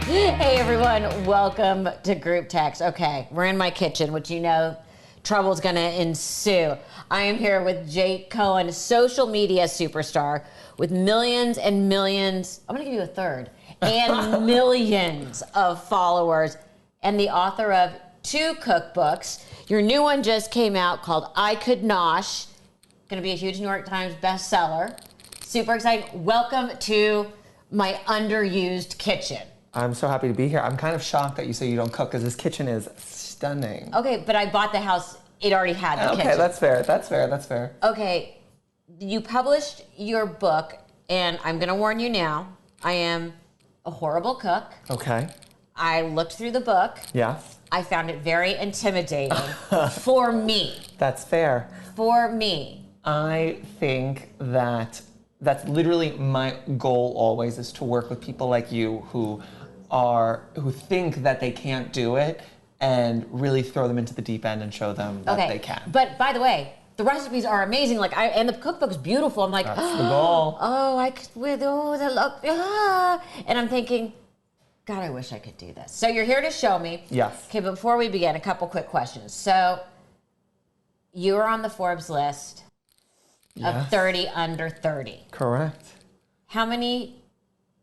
Hey everyone, welcome to Group Text. Okay, we're in my kitchen, which you know trouble's gonna ensue. I am here with Jake Cohen, social media superstar with millions and millions, I'm gonna give you a third, and millions of followers, and the author of 2 cookbooks. Your new one just came out called I Could Nosh, gonna be a huge New York Times bestseller. Super exciting. Welcome to my underused kitchen. I'm so happy to be here. I'm kind of shocked that you say you don't cook because this kitchen is stunning. Okay, but I bought the house, it already had the kitchen. Okay, that's fair, that's fair, that's fair. Okay, you published your book, and I'm gonna warn you now, I am a horrible cook. Okay. I looked through the book. Yes. I found it very intimidating for me. That's fair. For me. I think that that's literally my goal always, is to work with people like you who think that they can't do it and really throw them into the deep end and show them that they can. But by the way, the recipes are amazing. And the cookbook's beautiful. I'm like, that's the goal. And I'm thinking, God, I wish I could do this. So you're here to show me. Yes. Okay, but before we begin, a couple quick questions. So you were on the Forbes list of 30 under 30. Correct. How many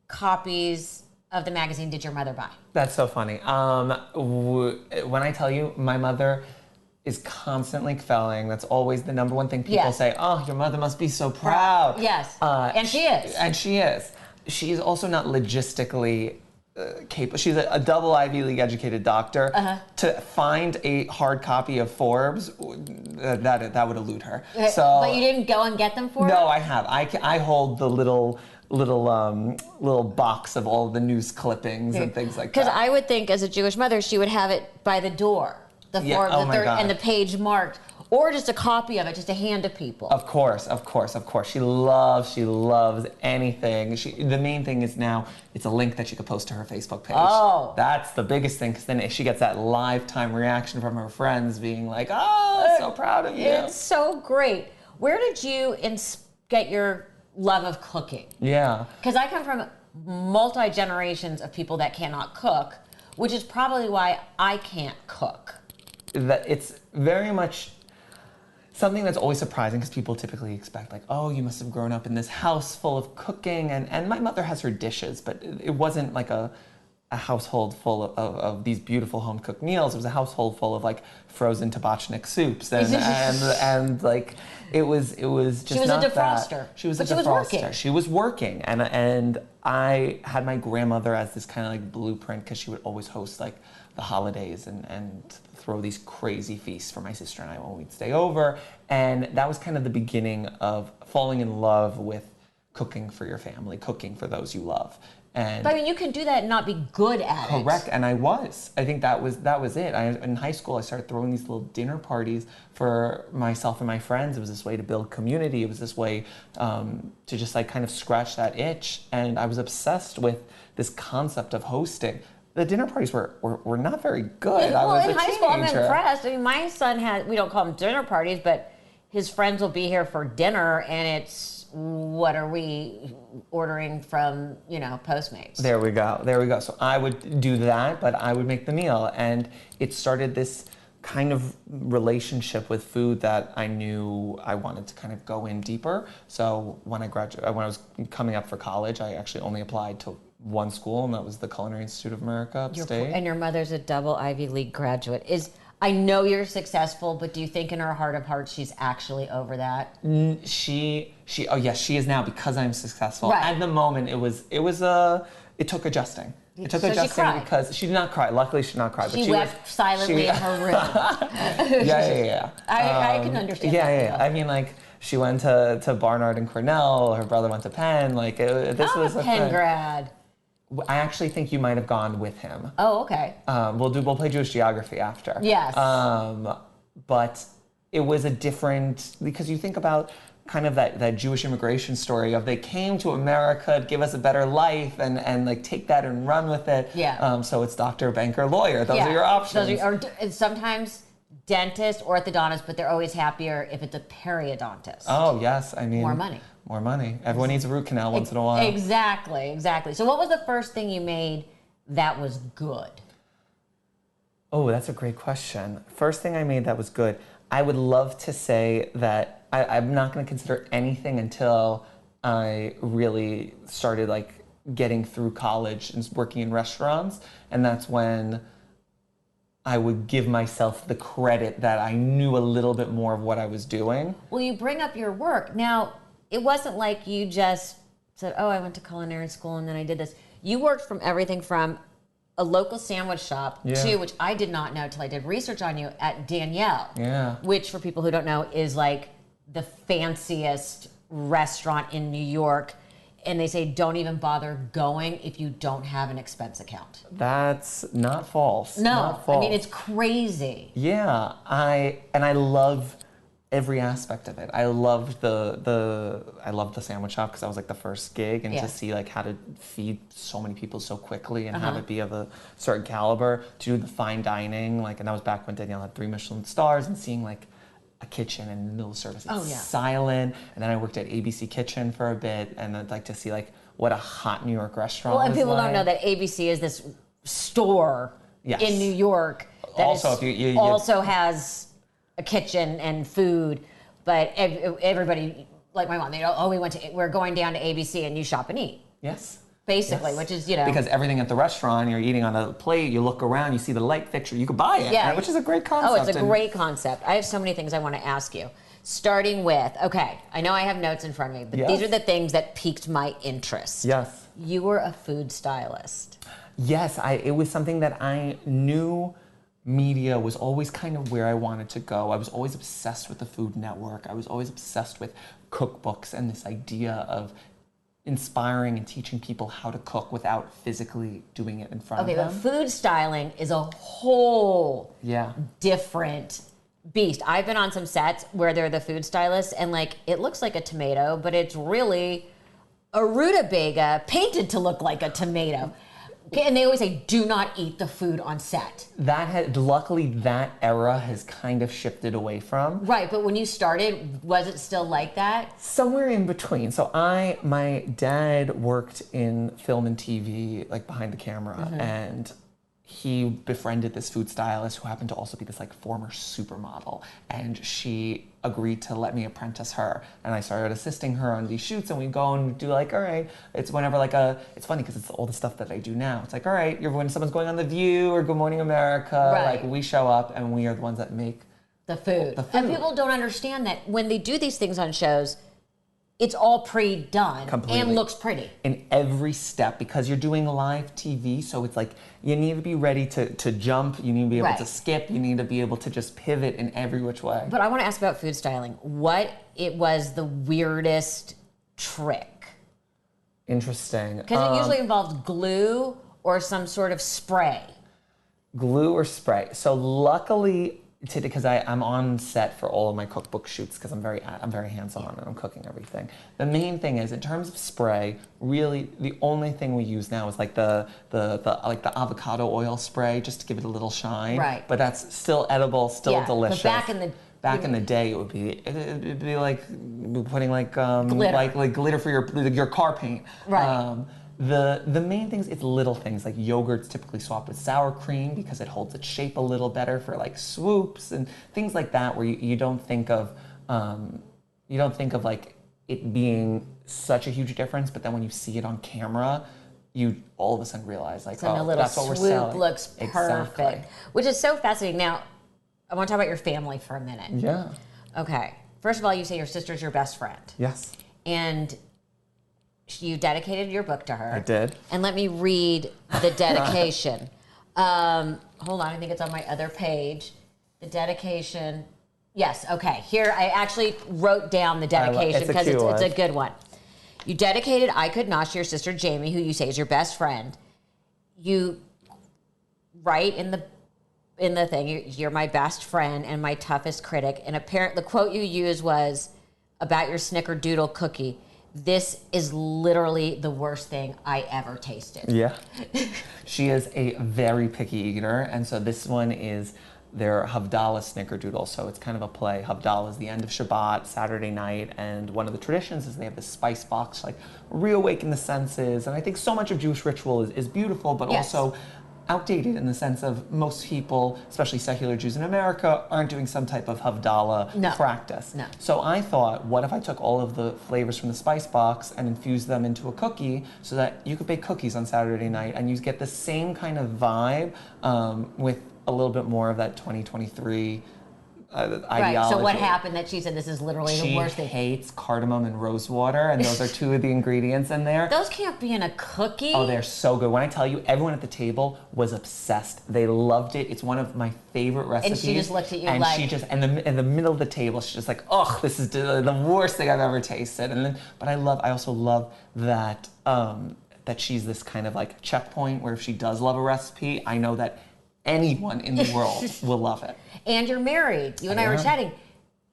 copies of the magazine did your mother buy? That's so funny. When I tell you, my mother is constantly felling. That's always the number one thing people say. Oh, your mother must be so proud. Yes, and she is. And she is. She's also not logistically capable. She's a double Ivy League educated doctor. To find a hard copy of Forbes, that would elude her. So, but you didn't go and get them for her? No, I have. I hold the little box of all the news clippings and things like that. Because I would think, as a Jewish mother, she would have it by the door, the Forbes, and the page marked, or just a copy of it, just to hand to people. Of course. She loves anything. The main thing is now it's a link that she could post to her Facebook page. Oh. That's the biggest thing, because then if she gets that lifetime reaction from her friends being like, oh, so proud of you. It's so great. Where did you get your love of cooking? Yeah. Because I come from multi-generations of people that cannot cook, which is probably why I can't cook. It's very much something that's always surprising, because people typically expect, like, oh, you must have grown up in this house full of cooking, and my mother has her dishes, but it wasn't like a household full of these beautiful home-cooked meals. It was a household full of like frozen tabachnik soups and like it was just she was not a defroster. That. She was a defroster. She was working, and I had my grandmother as this kind of like blueprint, because she would always host like the holidays and throw these crazy feasts for my sister and I when we'd stay over, and that was kind of the beginning of falling in love with cooking for your family, cooking for those you love. But I mean, you can do that and not be good at it. Correct, and I was. I think that was it. In high school, I started throwing these little dinner parties for myself and my friends. It was this way to build community. It was this way to just like kind of scratch that itch. And I was obsessed with this concept of hosting. The dinner parties were not very good. Well, I was in a high school, I'm teenager. impressed. I mean, my son we don't call them dinner parties, but his friends will be here for dinner, and it's, what are we ordering from, Postmates? There we go. So I would do that, but I would make the meal. And it started this kind of relationship with food that I knew I wanted to kind of go in deeper. So when I was coming up for college, I actually only applied to one school, and that was the Culinary Institute of America upstate. And your mother's a double Ivy League graduate. I know you're successful, but do you think in her heart of hearts she's actually over that? She is now, because I'm successful. Right. At the moment, it took adjusting. It took adjusting because she did not cry. Luckily, she did not cry. She wept silently in her room. Yeah. I can understand that. Yeah. I mean, like, she went to Barnard and Cornell. Her brother went to Penn. Like, this was a Penn grad. I actually think you might have gone with him. Oh, okay. We'll play Jewish geography after. Yes. But it was a different, because you think about kind of that Jewish immigration story of they came to America to give us a better life and like take that and run with it. Yeah. So it's doctor, banker, lawyer. Those are your options. Or sometimes dentist, orthodontist, but they're always happier if it's a periodontist. Oh, yes. I mean, more money. More money. Everyone needs a root canal once in a while. Exactly. So what was the first thing you made that was good? Oh, that's a great question. First thing I made that was good. I would love to say that I'm not going to consider anything until I really started like getting through college and working in restaurants. And that's when I would give myself the credit that I knew a little bit more of what I was doing. Well, you bring up your work. Now, it wasn't like you just said, oh, I went to culinary school and then I did this. You worked from everything from a local sandwich shop to, which I did not know till I did research on you, at Danielle. Yeah. Which, for people who don't know, is like the fanciest restaurant in New York. And they say don't even bother going if you don't have an expense account. That's not false. No, not false. I mean, it's crazy. Yeah, I love every aspect of it. I loved I loved the sandwich shop because that was like the first gig, and to see like how to feed so many people so quickly and have it be of a certain caliber, to do the fine dining, like, and that was back when Danielle had 3 Michelin stars, and seeing like a kitchen and middle service. It's silent. And then I worked at ABC Kitchen for a bit, and I'd like to see like what a hot New York restaurant and people like. don't know that ABC is this store in New York that also, if you also has a kitchen and food, but everybody, like my mom, they know, oh, we're going down to ABC and you shop and eat. Yes. Basically, which is, you know. Because everything at the restaurant, you're eating on a plate, you look around, you see the light fixture, you could buy it. Yeah. Right? Which is a great concept. Oh, it's a great concept. I have so many things I want to ask you. Starting with, okay, I know I have notes in front of me, but these are the things that piqued my interest. Yes. You were a food stylist. Yes, it was something that I knew media was always kind of where I wanted to go. I was always obsessed with the Food Network. I was always obsessed with cookbooks and this idea of inspiring and teaching people how to cook without physically doing it in front of them. Okay, but food styling is a whole different beast. I've been on some sets where they're the food stylists, and like it looks like a tomato, but it's really a rutabaga painted to look like a tomato. Okay, and they always say, do not eat the food on set. Luckily, that era has kind of shifted away from. Right, but when you started, was it still like that? Somewhere in between. So my dad worked in film and TV, like behind the camera, and he befriended this food stylist who happened to also be this like former supermodel, and she agreed to let me apprentice her, and I started assisting her on these shoots, and we go and do like, all right, it's whenever like it's funny because it's all the stuff that I do now. It's like, all right, when someone's going on The View or Good Morning America, like we show up and we are the ones that make the food. And people don't understand that when they do these things on shows, it's all pre-done and looks pretty. In every step, because you're doing live TV, so it's like you need to be ready to jump, you need to be able to skip, you need to be able to just pivot in every which way. But I want to ask about food styling. What was the weirdest trick? Interesting. Because it usually involves glue or some sort of spray. Glue or spray. So luckily, because I'm on set for all of my cookbook shoots because I'm very hands-on and I'm cooking everything. The main thing is, in terms of spray, really the only thing we use now is like the avocado oil spray, just to give it a little shine. Right. But that's still edible, still delicious. But back in the day, it'd be like putting like glitter. like glitter for your car paint. Right. The main things, it's little things like yogurt's typically swapped with sour cream because it holds its shape a little better for like swoops and things like that, where you don't think of like it being such a huge difference, but then when you see it on camera, you all of a sudden realize like, that's what we're selling. Swoop looks perfect, exactly. Which is so fascinating. Now, I want to talk about your family for a minute. Yeah. Okay. First of all, you say your sister's your best friend. Yes. And you dedicated your book to her. I did. And let me read the dedication. Hold on, I think it's on my other page. The dedication. Yes, okay. Here, I actually wrote down the dedication because it's a good one. You dedicated I Could Nosh to your sister Jamie, who you say is your best friend. You write in the thing, you're my best friend and my toughest critic. And the quote you used was about your snickerdoodle cookie. This is literally the worst thing I ever tasted. Yeah. She is a very picky eater, and so this one is their Havdalah snickerdoodle. So it's kind of a play. Havdalah is the end of Shabbat, Saturday night, and one of the traditions is they have this spice box, like reawaken the senses. And I think so much of Jewish ritual is beautiful, but also outdated in the sense of most people, especially secular Jews in America, aren't doing some type of Havdalah practice. No. So I thought, what if I took all of the flavors from the spice box and infused them into a cookie so that you could bake cookies on Saturday night and you get the same kind of vibe with a little bit more of that 2023 ideology. Right, so what happened that she said this is literally the worst thing? She hates cardamom and rose water, and those are two of the ingredients in there. Those can't be in a cookie. Oh, they're so good. When I tell you, everyone at the table was obsessed. They loved it. It's one of my favorite recipes. And she just looked at you and like... she just, in the middle of the table, she's just like, oh, this is the worst thing I've ever tasted. And then, but I also love that, that she's this kind of like checkpoint where if she does love a recipe, I know that anyone in the world will love it. And you're married. You and I were chatting.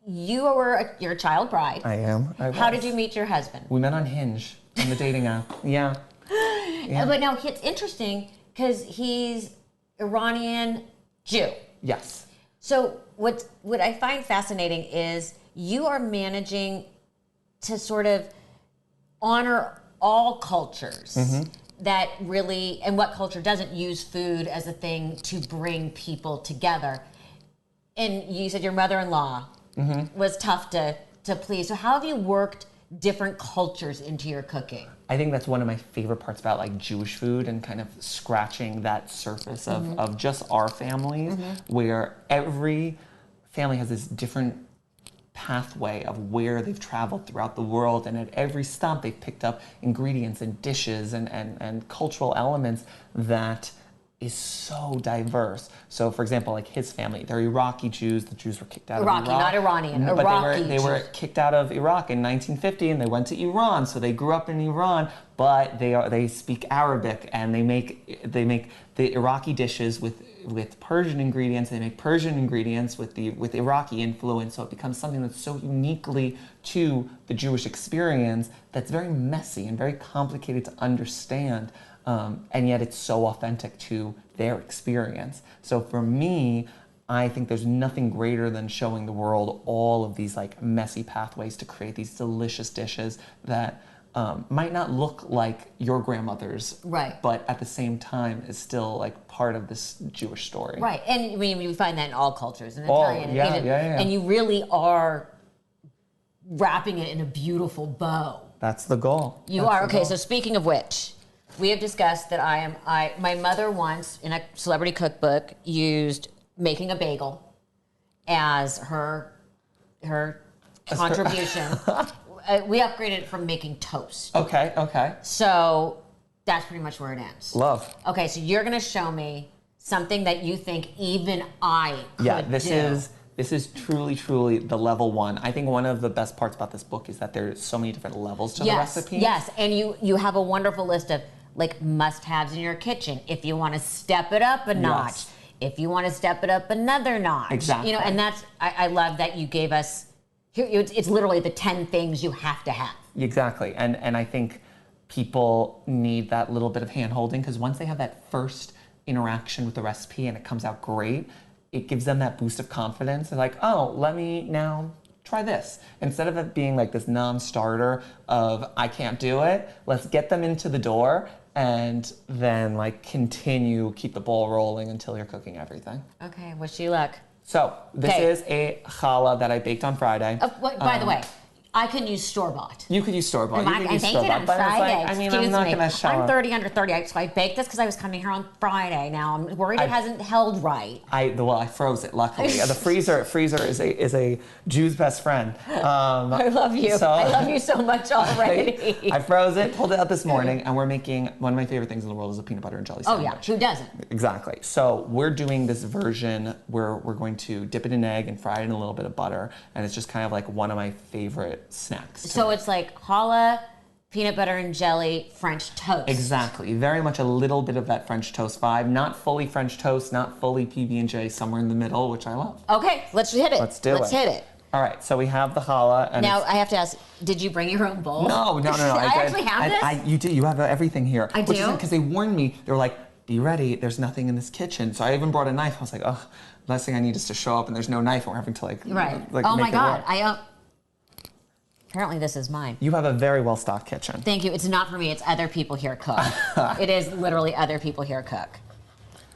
You're a child bride. I am. How did you meet your husband? We met on Hinge, on the dating app. Yeah. But now it's interesting because he's Iranian Jew. Yes. So what I find fascinating is you are managing to sort of honor all cultures. That really, and what culture doesn't use food as a thing to bring people together. And you said your mother-in-law was tough to please. So how have you worked different cultures into your cooking? I think that's one of my favorite parts about like Jewish food and kind of scratching that surface of just our families, where every family has this different pathway of where they've traveled throughout the world, and at every stop they've picked up ingredients and dishes and cultural elements that is so diverse. So for example, like his family, they're Iraqi Jews. The Jews were kicked out of Iraq. Not Iranian, but Iraqi they were kicked out of Iraq in 1950 and they went to Iran. So they grew up in Iran, but they speak Arabic and they make the Iraqi dishes with Persian ingredients. They make Persian ingredients with Iraqi influence. So it becomes something that's so uniquely to the Jewish experience that's very messy and very complicated to understand. And yet it's so authentic to their experience. So for me, I think there's nothing greater than showing the world all of these like messy pathways to create these delicious dishes that might not look like your grandmother's, right? But at the same time is still like part of this Jewish story, right? And I mean, you find that in all cultures, in Italian, and Asian, and you really are wrapping it in a beautiful bow. That's the goal. You are okay. So speaking of which, we have discussed that my mother once in a celebrity cookbook used making a bagel as her contribution. We upgraded it from making toast. Okay. So that's pretty much where it ends. Love. Okay, so you're going to show me something that you think even I could do. This is truly the level one. I think one of the best parts about this book is that there's so many different levels to the recipe. Yes, and you have a wonderful list of like must-haves in your kitchen. If you want to step it up a notch, if you want to step it up another notch. Exactly. You know, and that's, I love that you gave us, it's literally the 10 things you have to have. Exactly, and I think people need that little bit of hand-holding because once they have that first interaction with the recipe and it comes out great, it gives them that boost of confidence. They're like, oh, let me now try this. Instead of it being like this non-starter of, I can't do it, let's get them into the door and then like keep the ball rolling until you're cooking everything. Okay, wish you luck. So this is a challah that I baked on Friday. By the way, I can use store-bought. You could use store-bought. I baked it on Friday. I mean, I'm not going to show I'm 30 under 30, so I baked this because I was coming here on Friday. Now I'm worried it hasn't held right. I froze it, luckily. The freezer is a Jew's best friend. I love you. I love you so much already. I froze it, pulled it out this morning, and we're making one of my favorite things in the world is a peanut butter and jelly sandwich. Oh yeah, who doesn't? Exactly. So we're doing this version where we're going to dip it in egg and fry it in a little bit of butter, and it's just kind of like one of my favorite snacks. So it's like challah, peanut butter and jelly, French toast. Exactly. Very much a little bit of that French toast vibe. Not fully French toast, not fully PB&J, somewhere in the middle, which I love. Okay, let's hit it. Let's hit it. All right, so we have the challah. And now, I have to ask, did you bring your own bowl? No. I actually have this? You do. You have everything here. I do? Because they warned me. They were like, be ready. There's nothing in this kitchen. So I even brought a knife. I was like, oh, the last thing I need is to show up and there's no knife and we're having to like oh make my God. it work. Apparently this is mine. You have a very well-stocked kitchen. Thank you. It's not for me. It's other people here cook. It is literally other people here cook.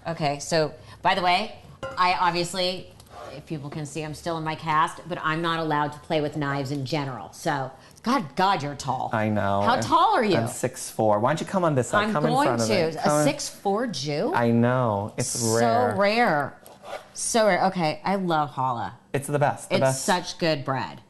Okay, so by the way, I obviously, if people can see, I'm still in my cast, but I'm not allowed to play with knives in general. So, God, you're tall. I know. How tall are you? I'm 6'4". Why don't you come on this side? I'm come in going front of to. it. A 6'4" Jew? I know. It's rare. So rare. So rare. Okay, I love challah. It's the best. It's such good bread.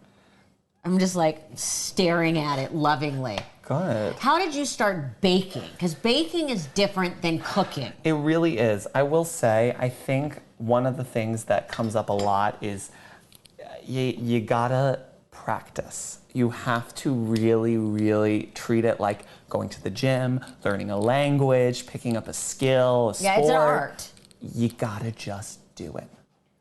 I'm just like staring at it lovingly. Good. How did you start baking? Because baking is different than cooking. It really is. I will say, I think one of the things that comes up a lot is you gotta practice. You have to really, really treat it like going to the gym, learning a language, picking up a skill, a sport. Yeah, it's an art. You gotta just do it.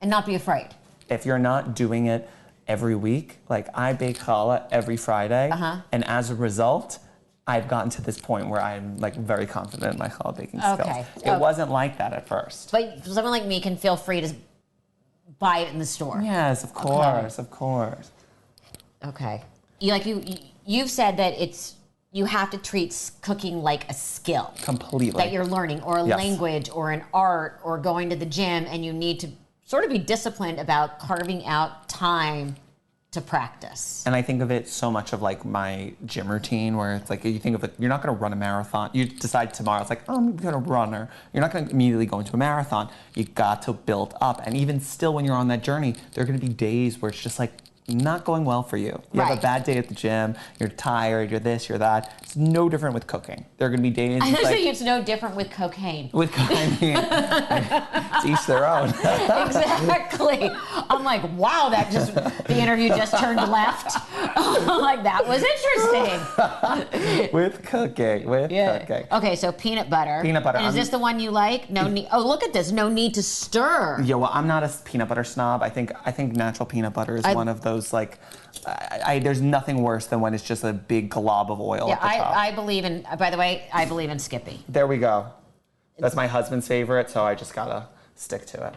And not be afraid. If you're not doing it every week, like I bake challah every Friday, and as a result, I've gotten to this point where I'm like very confident in my challah baking skills. It wasn't like that at first. But someone like me can feel free to buy it in the store. Yes, of course, of course. Okay. You've said that you have to treat cooking like a skill. Completely. That you're learning, or a language, or an art, or going to the gym, and you need to sort of be disciplined about carving out time to practice. And I think of it so much of like my gym routine, where it's like you think of it, you're not going to run a marathon. You decide tomorrow, it's like, oh, I'm going to run, or you're not going to immediately go into a marathon. You got to build up. And even still, when you're on that journey, there are going to be days where it's just like not going well for you. You have a bad day at the gym, you're tired, you're this, you're that. It's no different with cooking. There are going to be days. I was saying it's no different with cocaine. With cocaine, it's each their own. Exactly. I'm like, wow, the interview just turned left. I'm like, that was interesting. With cooking. Okay, so peanut butter. Peanut butter. And is this the one you like? No need. Oh, look at this. No need to stir. Yeah, well, I'm not a peanut butter snob. I think natural peanut butter is one of those like. There's nothing worse than when it's just a big glob of oil. Yeah, at the top. I believe in. By the way, I believe in Skippy. There we go. That's my husband's favorite, so I just gotta stick to it.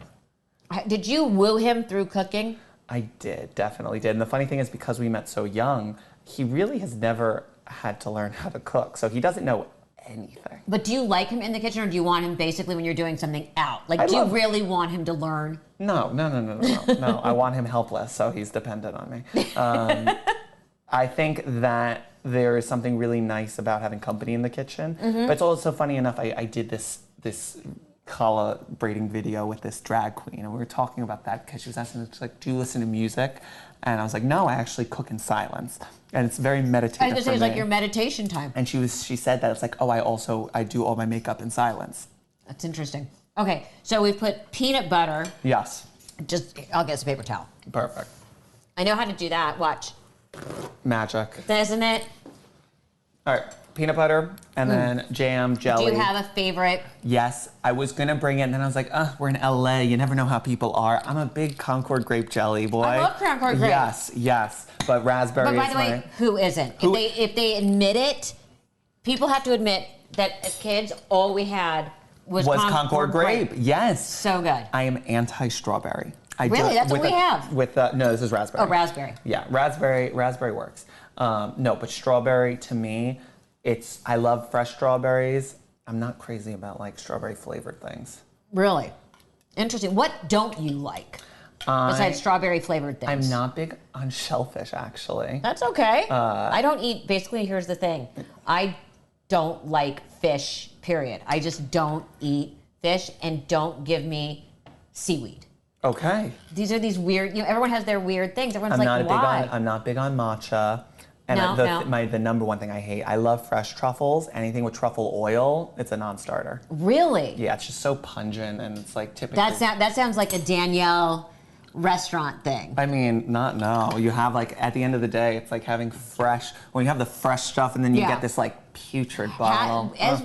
Did you woo him through cooking? I did, definitely did. And the funny thing is, because we met so young, he really has never had to learn how to cook, so he doesn't know anything. But do you like him in the kitchen, or do you want him basically when you're doing something out? Like, do you really want him to learn? No. I want him helpless, so he's dependent on me. I think that there is something really nice about having company in the kitchen. But it's also funny enough, I did this challah braiding video with this drag queen, and we were talking about that because she was asking us, like, do you listen to music? And I was like, no, I actually cook in silence. And it's very meditative. I was going to say, it's like your meditation time. And she said that it's like, oh, I do all my makeup in silence. That's interesting. Okay, so we put peanut butter. Yes. I'll get some paper towel. Perfect. I know how to do that. Watch. Magic. Doesn't it? All right, peanut butter, and then jam, jelly. Do you have a favorite? Yes, I was gonna bring it, and then I was like, we're in LA, you never know how people are. I'm a big Concord grape jelly boy. I love Concord grape. Yes, but raspberry is my... But by the way, who isn't? If they admit it, people have to admit that as kids, all we had was Concord grape. Yes. So good. I am anti-strawberry. Really? That's what we have. No, this is raspberry. Oh, raspberry. Yeah, raspberry works. No, but strawberry, to me, I love fresh strawberries. I'm not crazy about like strawberry flavored things. Really? Interesting. What don't you like besides strawberry flavored things? I'm not big on shellfish, actually. That's okay. I don't eat, basically, here's the thing. I don't like fish, period. I just don't eat fish, and don't give me seaweed. Okay. These are these weird, everyone has their weird things. Everyone's why? I'm not big on matcha. And the number one thing I hate, I love fresh truffles. Anything with truffle oil, it's a non-starter. Really? Yeah, it's just so pungent, and it's like typically... That sounds like a Danielle restaurant thing. I mean, no. You have like, at the end of the day, it's like having fresh, when you have the fresh stuff and then you get this like putrid bottle. Was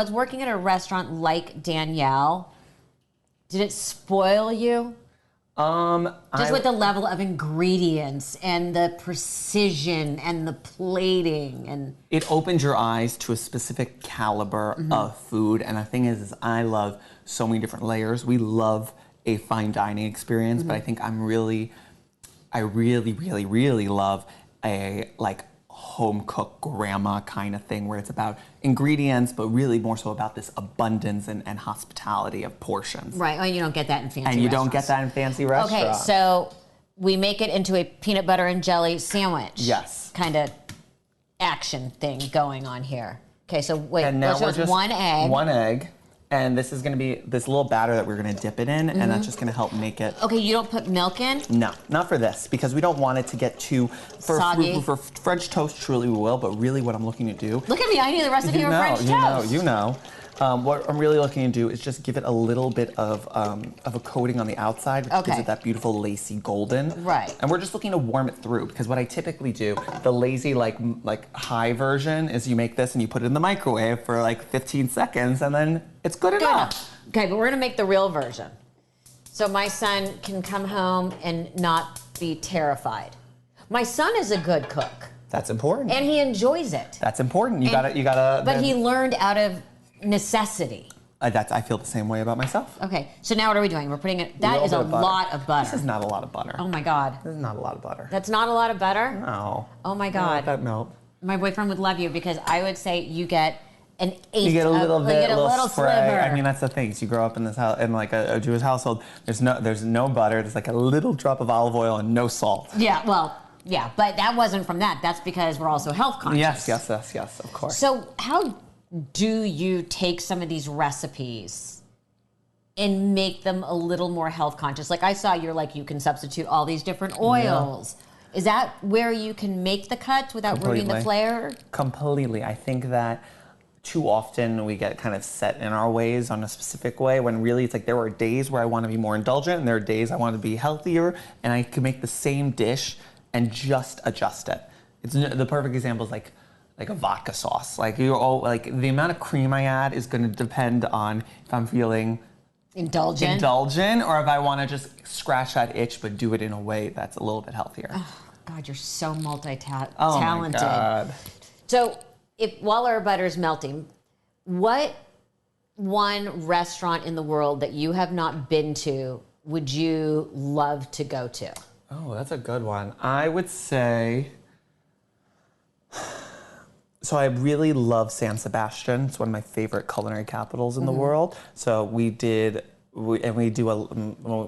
working at a restaurant like Danielle, did it spoil you? Just with the level of ingredients and the precision and the plating and it opens your eyes to a specific caliber of food. And the thing is I love so many different layers. We love a fine dining experience, but I think I really love a like home cooked grandma kind of thing where it's about ingredients, but really more so about this abundance and hospitality of portions. right. Oh, you don't get that in fancy And you don't restaurants. get that in fancy restaurants. Okay, so we make it into a peanut butter and jelly sandwich. Yes. Kind of action thing going on here. Okay, so wait, And now let's we're just just one egg. One egg. And this is going to be this little batter that we're going to dip it in, and that's just going to help make it. Okay, you don't put milk in? No, not for this, because we don't want it to get too Soggy. For French toast. Truly, we will, but really, what I'm looking to do. Look at me, I knew the recipe of French toast. You know. What I'm really looking to do is just give it a little bit of a coating on the outside, which gives it that beautiful lacy golden. Right. And we're just looking to warm it through, because what I typically do, the lazy like high version is you make this and you put it in the microwave for like 15 seconds, and then it's good enough. Okay, but we're gonna make the real version. So my son can come home and not be terrified. My son is a good cook. That's important. And he enjoys it. That's important. You gotta. But he learned out of necessity. I feel the same way about myself. Okay, so now what are we doing? We're putting it, that is a lot of butter. This is not a lot of butter. Oh my God. This is not a lot of butter. That's not a lot of butter? No. Oh my God. That milk. My boyfriend would love you because I would say you get an eighth. You get a little bit, a little spray. sliver. I mean, that's the thing. So you grow up in this house, in like a Jewish household. There's no butter. There's like a little drop of olive oil and no salt. Yeah, well, yeah, but that wasn't from that. That's because we're also health conscious. Yes, of course. So how do you take some of these recipes and make them a little more health conscious? Like I saw you're like, you can substitute all these different oils. Yeah. Is that where you can make the cuts without ruining the flavor? Completely. I think that too often we get kind of set in our ways on a specific way when really it's like there are days where I want to be more indulgent and there are days I want to be healthier, and I can make the same dish and just adjust it. It's the perfect example is like a vodka sauce. Like the amount of cream I add is going to depend on if I'm feeling indulgent or if I want to just scratch that itch but do it in a way that's a little bit healthier. Oh, God, you're so multi-talented. Oh my God. So while our butter's melting, what one restaurant in the world that you have not been to would you love to go to? Oh, that's a good one. I would say, so I really love San Sebastian. It's one of my favorite culinary capitals in the world. So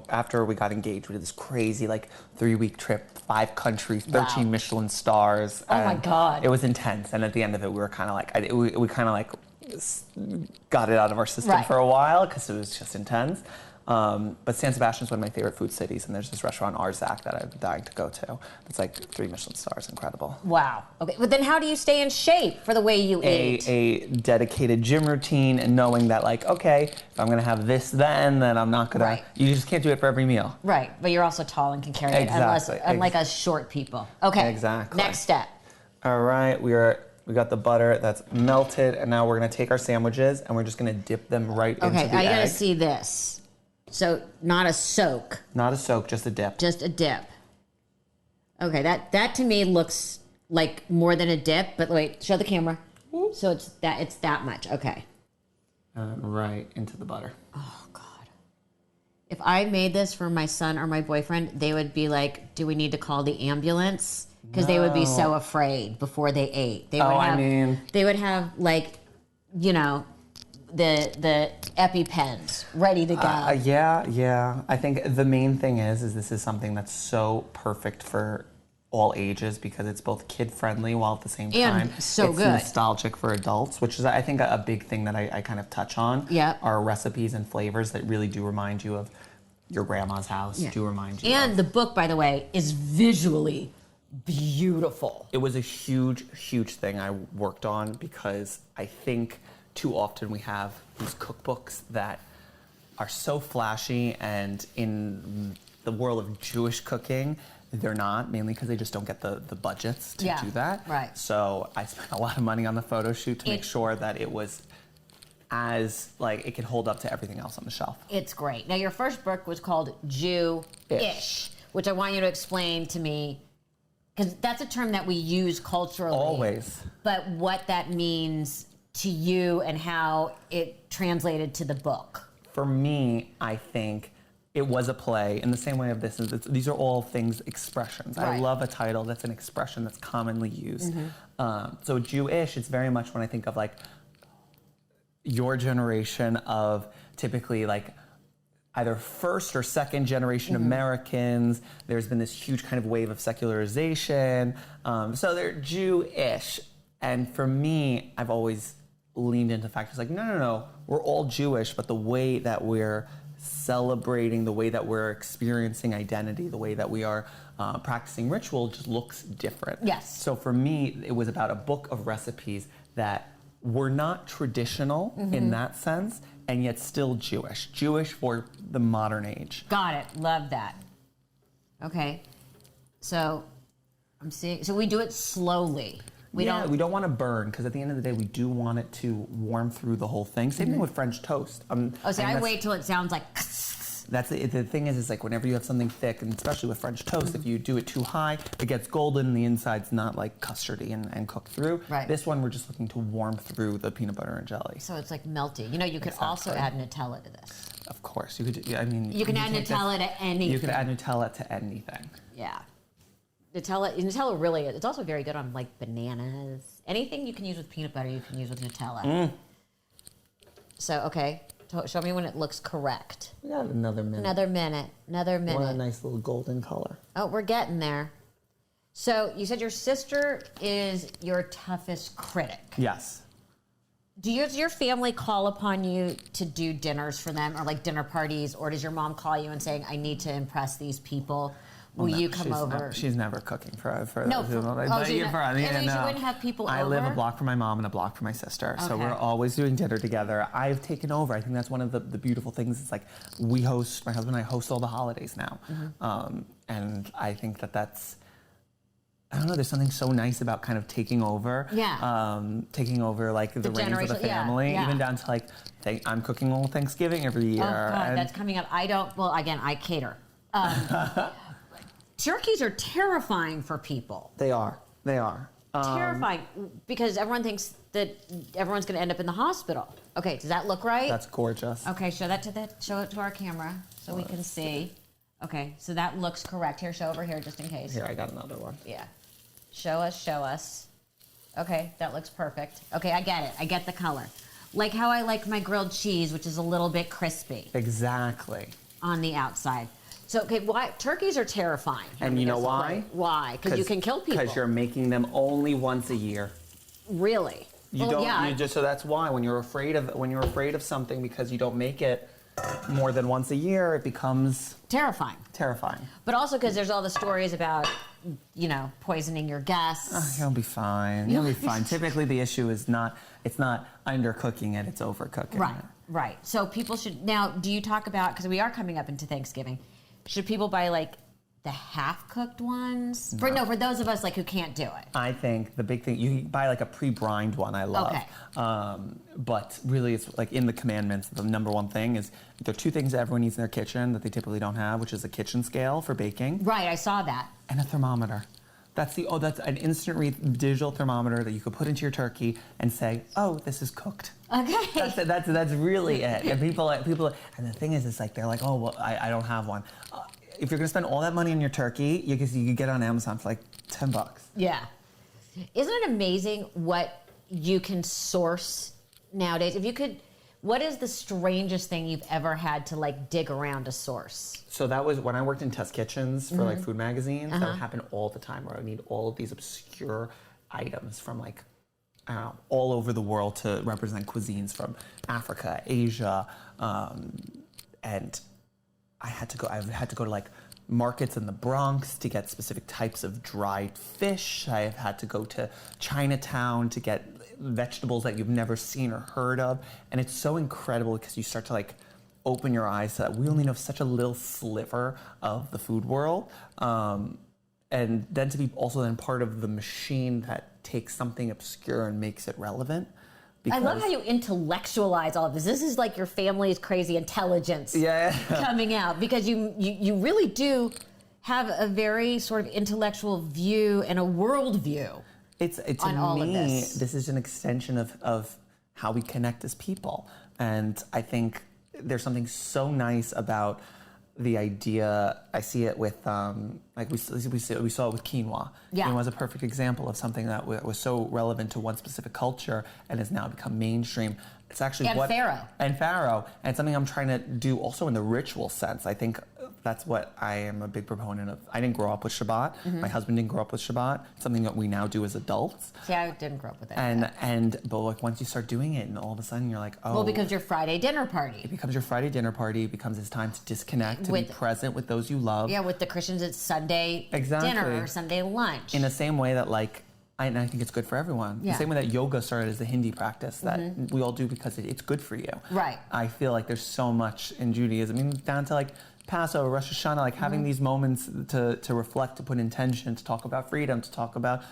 after we got engaged, we did this crazy 3-week trip, 5 countries, 13 Michelin stars. Oh my God. It was intense. And at the end of it, we were kind of we kind of got it out of our system for a while because it was just intense. But San Sebastian is one of my favorite food cities, and there's this restaurant, Arzak, that I've been dying to go to. It's like 3 Michelin stars, incredible. Wow. Okay, but then how do you stay in shape for the way you eat? A dedicated gym routine, and knowing that okay, if I'm gonna have this then I'm not gonna, you just can't do it for every meal. Right, but you're also tall and can carry it, unlike us short people. Okay, exactly. Next step. All right, we got the butter that's melted, and now we're gonna take our sandwiches, and we're just gonna dip them right into the egg. Okay, I gotta see this. So not a soak. Not a soak, just a dip. Just a dip. Okay, that to me looks like more than a dip, but wait, show the camera. So it's that much. Okay. Right into the butter. Oh God. If I made this for my son or my boyfriend, they would be like, "Do we need to call the ambulance?" Because they would be so afraid before they ate. They would have the EpiPens ready to go. Yeah. I think the main thing is this is something that's so perfect for all ages because it's both kid-friendly while at the same time it's good. Nostalgic for adults, which is I think a big thing that I kind of touch on. Yeah. Are recipes and flavors that really do remind you of your grandma's house. Yeah. Do remind you. And the book, by the way, is visually beautiful. It was a huge thing I worked on because I think too often we have these cookbooks that are so flashy, and in the world of Jewish cooking, they're not, mainly because they just don't get the budgets to do that. Right. So I spent a lot of money on the photo shoot to make sure that it was as like it can hold up to everything else on the shelf. It's great. Now, your first book was called Jew-ish, which I want you to explain to me, because that's a term that we use culturally. Always. But what that means to you and how it translated to the book. For me, I think it was a play in the same way of this. These are all things, expressions. Right. I love a title that's an expression that's commonly used. So Jewish, it's very much when I think of like your generation of typically like either first or second generation Americans. There's been this huge kind of wave of secularization. So they're Jewish. And for me, I've always leaned into factors like, no, we're all Jewish, but the way that we're celebrating, the way that we're experiencing identity, the way that we are practicing ritual just looks different. Yes. So for me, it was about a book of recipes that were not traditional in that sense, and yet still Jewish. Jewish for the modern age. Got it. Love that. Okay. So I'm seeing. So we do it slowly. We don't want to burn, because at the end of the day, we do want it to warm through the whole thing. Same thing with French toast. I wait till it sounds like. That's it. The thing is like whenever you have something thick, and especially with French toast, if you do it too high, it gets golden and the inside's not like custardy and cooked through. Right. This one, we're just looking to warm through the peanut butter and jelly. So it's like melty. You know, you could also add Nutella to this. Of course, you could. I mean, you can add Nutella to anything. You can add Nutella to anything. Yeah. Nutella really is. It's also very good on like bananas. Anything you can use with peanut butter, you can use with Nutella. So, okay. Show me when it looks correct. We got another minute. Another minute. Want a nice little golden color. Oh, we're getting there. So you said your sister is your toughest critic. Yes. Does your family call upon you to do dinners for them, or like dinner parties, or does your mom call you and saying, I need to impress these people? Will you come over? She's never cooking for No, those she wouldn't have people over? I live a block from my mom and a block from my sister. So we're always doing dinner together. I've taken over. I think that's one of the beautiful things. It's like my husband and I host all the holidays now. And I think that's, I don't know, there's something so nice about kind of taking over. Yeah. Taking over like the reins of the family, even down to like, I'm cooking all Thanksgiving every year. Oh God, that's coming up. I cater. Turkeys are terrifying for people. They are. Terrifying, because everyone thinks that everyone's going to end up in the hospital. Okay, does that look right? That's gorgeous. Okay, show it to our camera so we can see. Okay, so that looks correct. Here, show over here just in case. Here, I got another one. Yeah. Show us. Okay, that looks perfect. Okay, I get it. I get the color. Like how I like my grilled cheese, which is a little bit crispy. Exactly. On the outside. So, okay, why turkeys are terrifying? And you know why? Why? Because you can kill people. Because you're making them only once a year. Really? So that's why when you're afraid of something because you don't make it more than once a year, it becomes terrifying. But also because there's all the stories about, poisoning your guests. You'll be fine. You'll be fine. Typically, the issue is not undercooking it; it's overcooking it. Right. So people should now. Do you talk about, because we are coming up into Thanksgiving? Should people buy like the half-cooked ones? No. For those of us like who can't do it. I think the big thing, you buy like a pre-brined one. I love. Okay. But really, it's like in the commandments. The number one thing is there are two things that everyone needs in their kitchen that they typically don't have, which is a kitchen scale for baking. Right. I saw that. And a thermometer. That's an instant digital thermometer that you could put into your turkey and say, "Oh, this is cooked." Okay. That's really it. And people, and the thing is, it's like they're like, "Oh, well, I don't have one." If you're gonna spend all that money on your turkey, you can get it on Amazon for like $10. Yeah. Isn't it amazing what you can source nowadays? What is the strangest thing you've ever had to like dig around to source? So that was when I worked in test kitchens for like food magazines. That would happen all the time, where I would need all of these obscure items from like, I don't know, all over the world to represent cuisines from Africa, Asia, and I had to go to like markets in the Bronx to get specific types of dried fish. I have had to go to Chinatown to get vegetables that you've never seen or heard of. And it's so incredible because you start to like open your eyes to that we only know such a little sliver of the food world. And then to be also then part of the machine that takes something obscure and makes it relevant. I love how you intellectualize all of this. This is like your family's crazy intelligence coming out, because you really do have a very sort of intellectual view and a world view. To me, this is an extension of how we connect as people. And I think there's something so nice about the idea. I see it with, like we saw it with quinoa. Yeah. Quinoa is a perfect example of something that was so relevant to one specific culture and has now become mainstream. It's actually farro. And it's something I'm trying to do also in the ritual sense. I think that's what I am a big proponent of. I didn't grow up with Shabbat. Mm-hmm. My husband didn't grow up with Shabbat. It's something that we now do as adults. See, I didn't grow up with it. But like once you start doing it, and all of a sudden you're like, oh. Well, because your Friday dinner party. It becomes your Friday dinner party. It becomes this time to disconnect, to be present with those you love. Yeah, with the Christians, it's Sunday dinner or Sunday lunch. In the same way that and I think it's good for everyone. Yeah. The same way that yoga started as a Hindi practice that we all do because it's good for you. Right. I feel like there's so much in Judaism, I mean, down to like Passover, Rosh Hashanah, like having these moments to reflect, to put intention, to talk about freedom, to talk about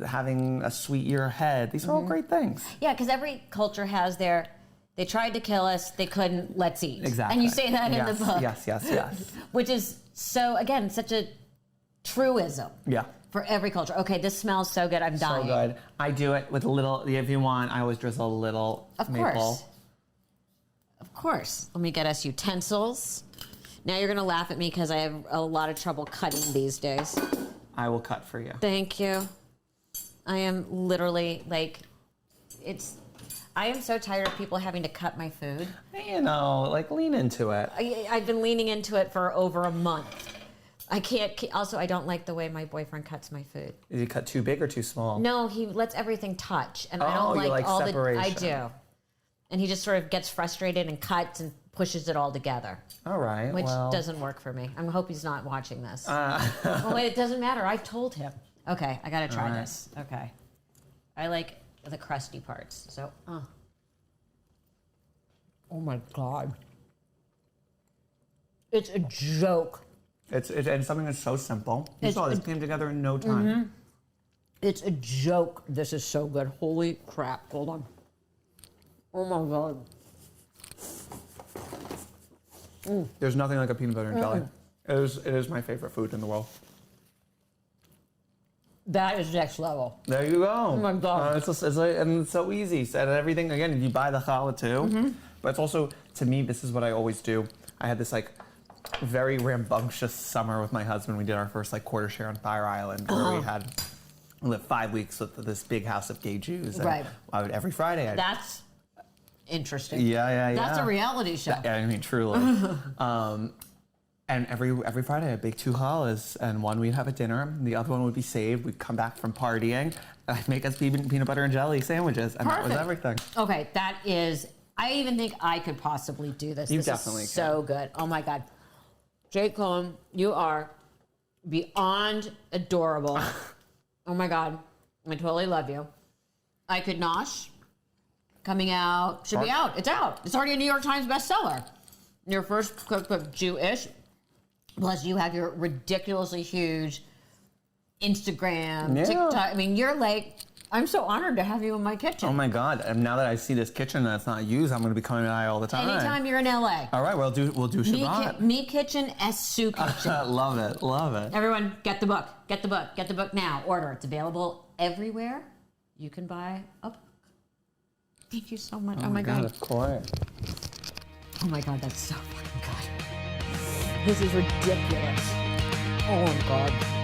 having a sweet year ahead. These are all great things. Yeah, because every culture has they tried to kill us, they couldn't, let's eat. Exactly. And you say that in the book. Yes. Which is so, again, such a truism. Yeah. For every culture. Okay, this smells so good. I'm dying. So good. I do it with a little, if you want, I always drizzle a little maple. Of course. Let me get us utensils. Now you're going to laugh at me because I have a lot of trouble cutting these days. I will cut for you. Thank you. I am literally I am so tired of people having to cut my food. You know, lean into it. I've been leaning into it for over a month. I can't. Also, I don't like the way my boyfriend cuts my food. Is he cut too big or too small? No, he lets everything touch, and I don't like all separation. I do, and he just sort of gets frustrated and cuts and pushes it all together. All right, which doesn't work for me. I hope he's not watching this. Oh wait, it doesn't matter. I've told him. Okay, I gotta try this. Okay, I like the crusty parts. So, oh my God, it's a joke. It's something that's so simple. You saw this came together in no time. Mm-hmm. It's a joke. This is so good. Holy crap. Hold on. Oh my God. There's nothing like a peanut butter and jelly. It is my favorite food in the world. That is next level. There you go. Oh my God. And it's so easy. And everything, again, you buy the challah too. But it's also, to me, this is what I always do. I had this very rambunctious summer with my husband. We did our first quarter share on Fire Island, where we lived 5 weeks with this big house of gay Jews. And every Friday. That's interesting. Yeah. That's a reality show. I mean, truly. And every Friday I'd bake 2 challahs, and one we'd have at dinner, and the other one would be saved. We'd come back from partying, and I'd make us peanut butter and jelly sandwiches, and that was everything. Okay, that is. I even think I could possibly do this. You definitely is so good. Oh my God. Jake Cohen, you are beyond adorable. Oh my God. I totally love you. I Could Nosh, coming out, should be out. It's out. It's already a New York Times bestseller. Your first cookbook, Jewish. Plus you have your ridiculously huge Instagram, TikTok. I mean, you're I'm so honored to have you in my kitchen. Oh my God! And now that I see this kitchen that's not used, I'm going to be coming by all the time. Anytime you're in LA. All right, we'll do Shabbat. Me kitchen, Sue kitchen. Love it. Everyone, get the book. Get the book now. Order. It's available everywhere. You can buy a book. Thank you so much. Oh my God. Of course. Oh my God, that's so fucking good. This is ridiculous. Oh my God.